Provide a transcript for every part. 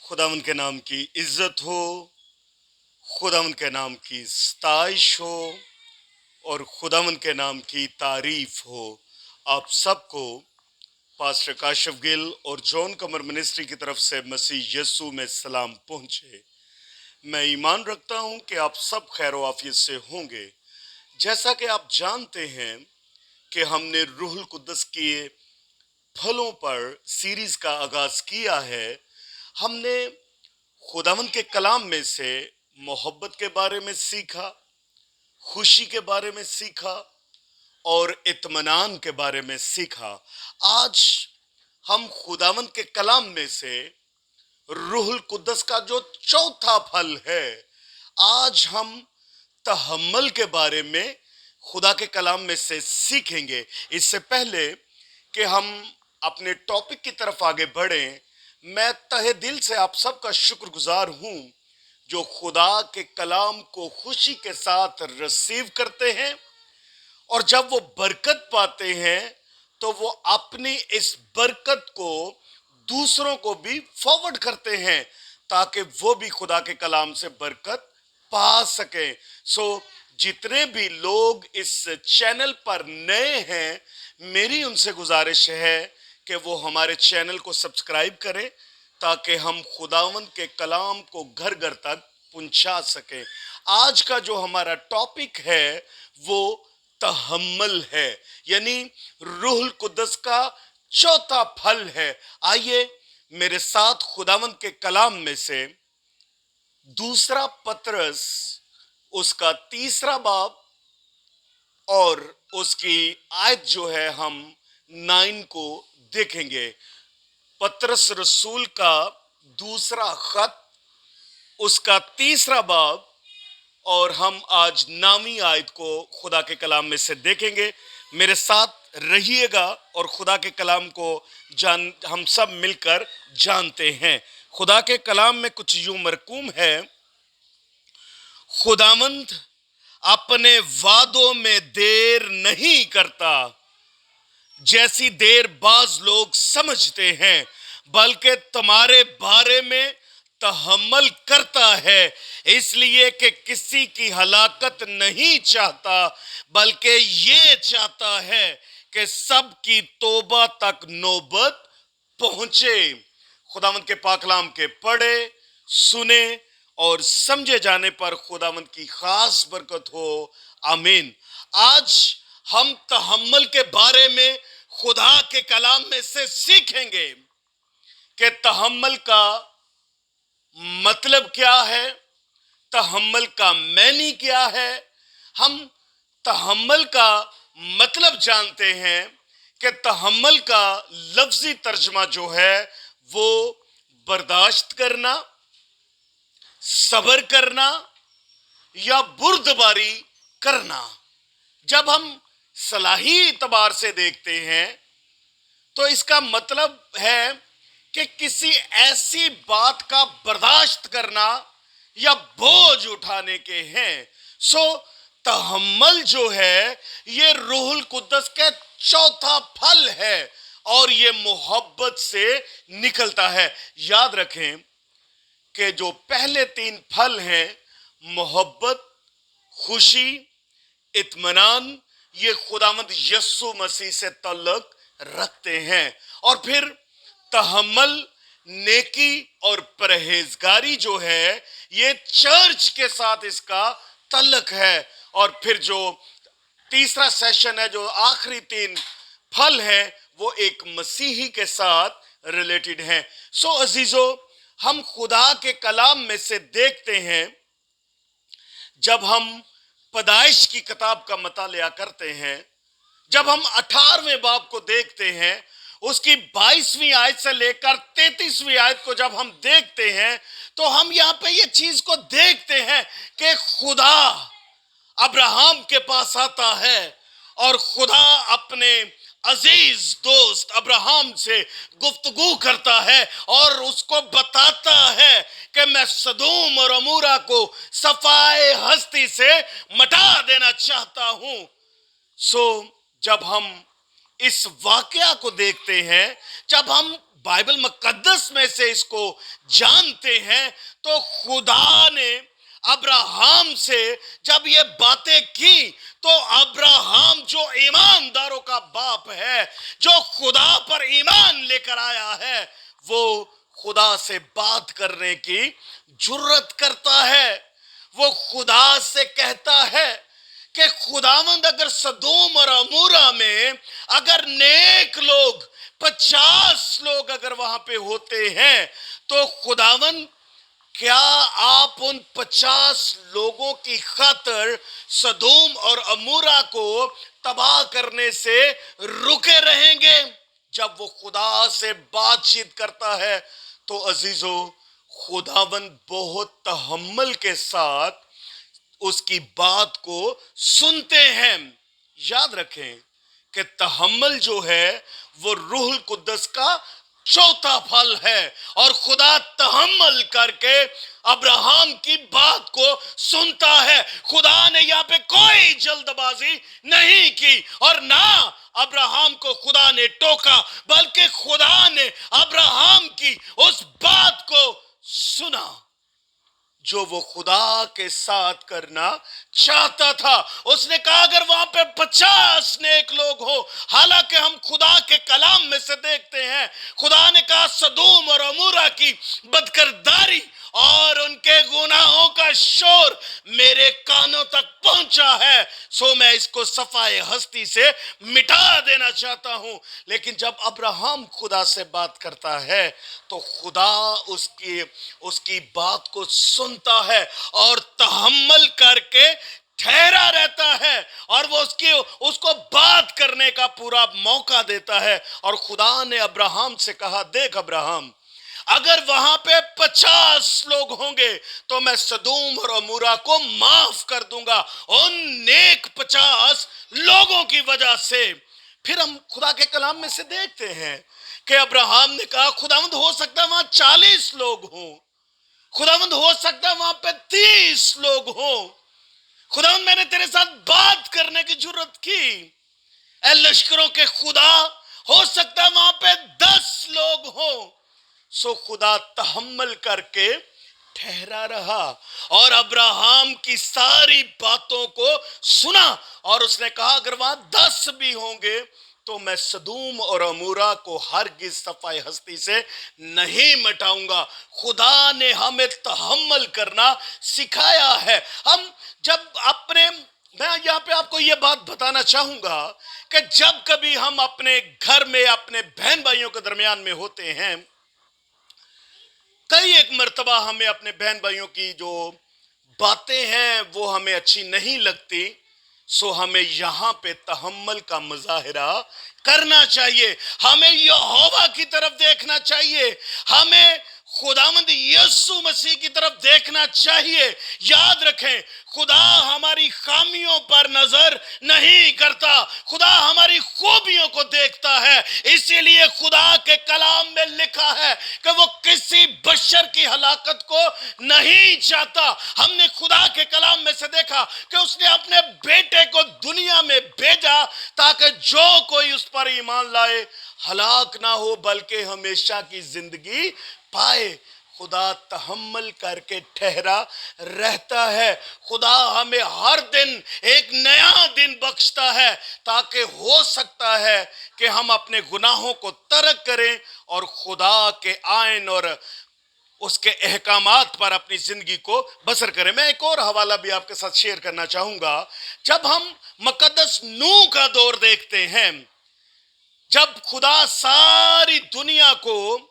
खुदावंद के नाम की इज्जत हो, खुदावंद के नाम की सताइश हो और खुदावंद के नाम की तारीफ हो। आप सबको पास्टर काशिफ गिल और जॉन कमर मिनिस्ट्री की तरफ से मसीह यस्सु में सलाम पहुंचे। मैं ईमान रखता हूं कि आप सब खैर आफियत से होंगे। जैसा कि आप जानते हैं कि हमने रूहुल कुद्दस के फलों पर सीरीज का आगाज किया है। हमने खुदावंद के कलाम में से मोहब्बत के बारे में सीखा, खुशी के बारे में सीखा और इत्मीनान के बारे में सीखा। आज हम खुदावंद के कलाम में से रूहुल कुद्दस का जो चौथा फल है, आज हम तहम्मुल के बारे में खुदा के कलाम में से सीखेंगे। इससे पहले कि हम अपने टॉपिक की तरफ आगे बढ़ें, मैं तहे दिल से आप सबका शुक्रगुजार हूं जो खुदा के कलाम को खुशी के साथ रिसीव करते हैं और जब वो बरकत पाते हैं तो वो अपनी इस बरकत को दूसरों को भी फॉरवर्ड करते हैं ताकि वो भी खुदा के कलाम से बरकत पा सकें। जितने भी लोग इस चैनल पर नए हैं, मेरी उनसे गुजारिश है कि वो हमारे चैनल को सब्सक्राइब करें ताकि हम खुदावंद के कलाम को घर घर तक पहुंचा सकें। आज का जो हमारा टॉपिक है वो तहम्मुल है, यानी रूहुल कुद्दस का चौथा फल है। आइए मेरे साथ खुदावंद के कलाम में से दूसरा पतरस उसका 3 बाब और उसकी आयत जो है हम 9 को देखेंगे। पतरस रसूल का दूसरा खत उसका 3 बाब और हम आज 9वीं आयत को खुदा के कलाम में से देखेंगे। मेरे साथ रहिएगा और खुदा के कलाम को हम सब मिलकर जानते हैं। खुदा के कलाम में कुछ यूं मरकूम है, खुदावंद अपने वादों में देर नहीं करता जैसी देर बाज लोग समझते हैं, बल्कि तुम्हारे बारे में तहम्मुल करता है, इसलिए कि किसी की हलाकत नहीं चाहता बल्कि ये चाहता है कि सबकी तौबा तक नौबत पहुंचे। खुदावंद के पाकलाम के पढ़े, सुने और समझे जाने पर खुदावंद की खास बरकत हो। आमीन। आज हम तहम्मुल के बारे में खुदा के कलाम में से सीखेंगे कि तहम्मुल का मतलब क्या है, तहम्मुल का मैनी क्या है। हम तहम्मुल का मतलब जानते हैं कि तहम्मुल का लफ्जी तर्जमा जो है वो बर्दाश्त करना, सब्र करना या बुर्दबारी करना। जब हम सलाही इतबार से देखते हैं तो इसका मतलब है कि किसी ऐसी बात का बर्दाश्त करना या बोझ उठाने के हैं। तहम्मुल जो है ये रूहुल कुद्दस का चौथा फल है और ये मोहब्बत से निकलता है। याद रखें कि जो पहले 3 फल हैं, मोहब्बत, खुशी, इत्मीनान, ये खुदावंद यस्सु मसीह से ताल्लुक रखते हैं। और फिर तहम्मुल, नेकी और परहेजगारी जो है ये चर्च के साथ इसका ताल्लुक है। और फिर जो तीसरा सेशन है, जो आखिरी 3 फल है, वो एक मसीही के साथ रिलेटेड हैं। अजीजों, हम खुदा के कलाम में से देखते हैं, जब हम पैदाइश की किताब का मतालिया करते हैं, जब हम 18वें बाब को देखते हैं, उसकी 22वीं आयत से लेकर 33वीं आयत को जब हम देखते हैं तो हम यहां पे ये चीज को देखते हैं कि खुदा अब्राहम के पास आता है और खुदा अपने अजीज दोस्त अब्राहम से गुफ्तगू करता है और उसको बताता है कि मैं सदोम और अमूरा को सफाए हस्ती से मिटा देना चाहता हूं। जब हम इस वाकया को देखते हैं, जब हम बाइबल मुकद्दस में से इसको जानते हैं, तो खुदा ने अब्राहम से जब ये बातें की, तो अब्राहम जो ईमानदारों का बाप है, जो खुदा पर ईमान लेकर आया है, वो खुदा से बात करने की जुर्रत करता है। वो खुदा से कहता है कि खुदावंद अगर सदोम और अमूरा में अगर नेक लोग 50 लोग अगर वहां पे होते हैं, तो खुदावंद क्या आप उन 50 लोगों की खातिर सदोम और अमूरा को तबाह करने से रुके रहेंगे? जब वो खुदा से बातचीत करता है, तो अजीजों, खुदावंद बहुत तहम्मुल के साथ उसकी बात को सुनते हैं। याद रखें कि तहम्मुल जो है वो रूहुल कुद्दस का चौथा फल है, और खुदा तहम्मुल करके अब्राहम की बात को सुनता है। खुदा ने यहाँ पे कोई जल्दबाजी नहीं की, और ना अब्राहम को खुदा ने टोका, बल्कि खुदा ने अब्राहम की उस बात को सुना जो वो खुदा के साथ करना चाहता था। उसने कहा अगर वहां पे 50 नेक लोग हो, हालांकि हम खुदा के कलाम में से देखते हैं, खुदा ने कहा सदोम और अमूरा की बदकिरदारी और उनके गुनाहों का शोर मेरे कानों तक पहुंचा है, सो मैं इसको सफाए हस्ती से मिटा देना चाहता हूं। लेकिन जब अब्राहम खुदा से बात करता है, तो खुदा उसकी बात को सुनता है और तहम्मुल करके ठहरा रहता है, और वो उसको बात करने का पूरा मौका देता है। और खुदा ने अब्राहम से कहा, देख अब्राहम, अगर वहां पे 50 लोग होंगे तो मैं सदोम और अमूरा को माफ कर दूंगा उन नेक 50 लोगों की वजह से। फिर हम खुदा के कलाम में से देखते हैं कि अब्राहम ने कहा खुदावंद हो सकता है वहां 40 लोग हों, खुदावंद हो सकता है वहां पे 30 लोग हों, खुदावंद मैंने तेरे साथ बात करने की जरूरत की। ऐ लश्करों के खुदा, हो सकता है वहां पे 10 लोग हों। सो खुदा तहम्मुल करके ठहरा रहा और अब्राहम की सारी बातों को सुना, और उसने कहा अगर वहां 10 भी होंगे तो मैं सदूम और अमूरा को हरगिज़ सफाई हस्ती से नहीं मिटाऊंगा। खुदा ने हमें तहम्मुल करना सिखाया है। हम जब मैं यहाँ पे आपको ये बात बताना चाहूंगा कि जब कभी हम अपने घर में अपने बहन भाइयों के दरमियान में होते हैं, कई एक मर्तबा हमें अपने बहन भाइयों की जो बातें हैं वो हमें अच्छी नहीं लगती, सो हमें यहां पे तहम्मुल का मुजाहिरा करना चाहिए। हमें यहोवा की तरफ देखना चाहिए, हमें खुदावंद यीशु मसीह की तरफ देखना चाहिए। याद रखें, खुदा हमारी खामियों पर नजर नहीं करता, खुदा हमारी खूबियों को देखता है। इसीलिए खुदा के कलाम में लिखा है कि वो किसी बशर की हलाकत को नहीं चाहता। हमने खुदा के कलाम में से देखा कि उसने अपने बेटे को दुनिया में भेजा ताकि जो कोई उस पर ईमान लाए हलाक ना हो बल्कि हमेशा की जिंदगी पाए। खुदा तहम्मुल करके ठहरा रहता है। खुदा हमें हर दिन एक नया दिन बख्शता है ताकि हो सकता है कि हम अपने गुनाहों को तर्क करें और खुदा के आइन और उसके अहकामात पर अपनी जिंदगी को बसर करें। मैं एक और हवाला भी आपके साथ शेयर करना चाहूंगा। जब हम मुकद्दस नूह का दौर देखते हैं, जब खुदा सारी दुनिया को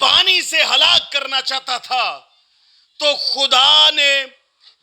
पानी से हलाक करना चाहता था, तो खुदा ने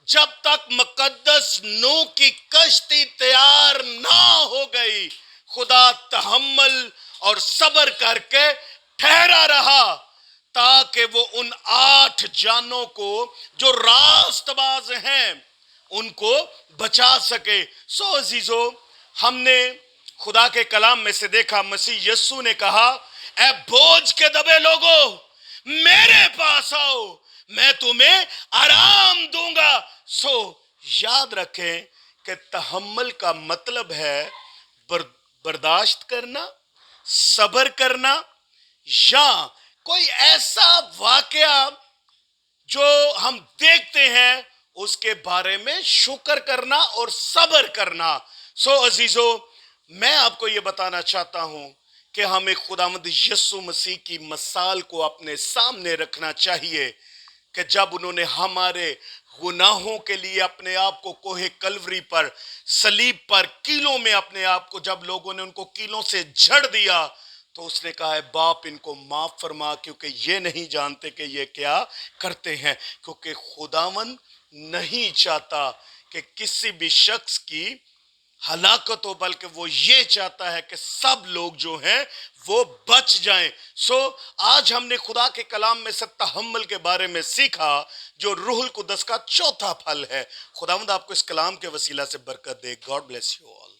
जब तक मुकद्दस नूह की कश्ती तैयार ना हो गई, खुदा तहम्मुल और सब्र करके ठहरा रहा ताकि वो उन 8 जानों को जो रास्तबाज हैं उनको बचा सके। सो अजीजो, हमने खुदा के कलाम में से देखा, मसीह यस्सु ने कहा, ऐ बोझ के दबे लोगों मेरे पास आओ, मैं तुम्हें आराम दूंगा। सो याद रखें कि तहम्मुल का मतलब है बर्दाश्त करना, सब्र करना, یا کوئی ایسا واقعہ جو ہم دیکھتے ہیں اس کے بارے میں شکر کرنا اور صبر کرنا. سو عزیزو، میں آپ کو یہ بتانا چاہتا ہوں کہ ہمیں خداوند یسوع مسیح کی مثال کو اپنے سامنے رکھنا چاہیے کہ جب انہوں نے ہمارے گناہوں کے لیے اپنے آپ کو کوہ کلوری پر، صلیب پر، کیلوں میں اپنے آپ کو، جب لوگوں نے ان کو کیلوں سے جھڑ دیا تو اس نے کہا ہے باپ ان کو معاف فرما، کیونکہ یہ نہیں جانتے کہ یہ کیا کرتے ہیں. کیونکہ خداوند نہیں چاہتا کہ کسی بھی شخص کی ہلاکت ہو، بلکہ وہ یہ چاہتا ہے کہ سب لوگ جو ہیں وہ بچ جائیں. سو آج ہم نے خدا کے کلام میں سے تحمل کے بارے میں سیکھا، جو روح القدس کا چوتھا پھل ہے. خداوند آپ کو اس کلام کے وسیلہ سے برکت دے. God bless you all.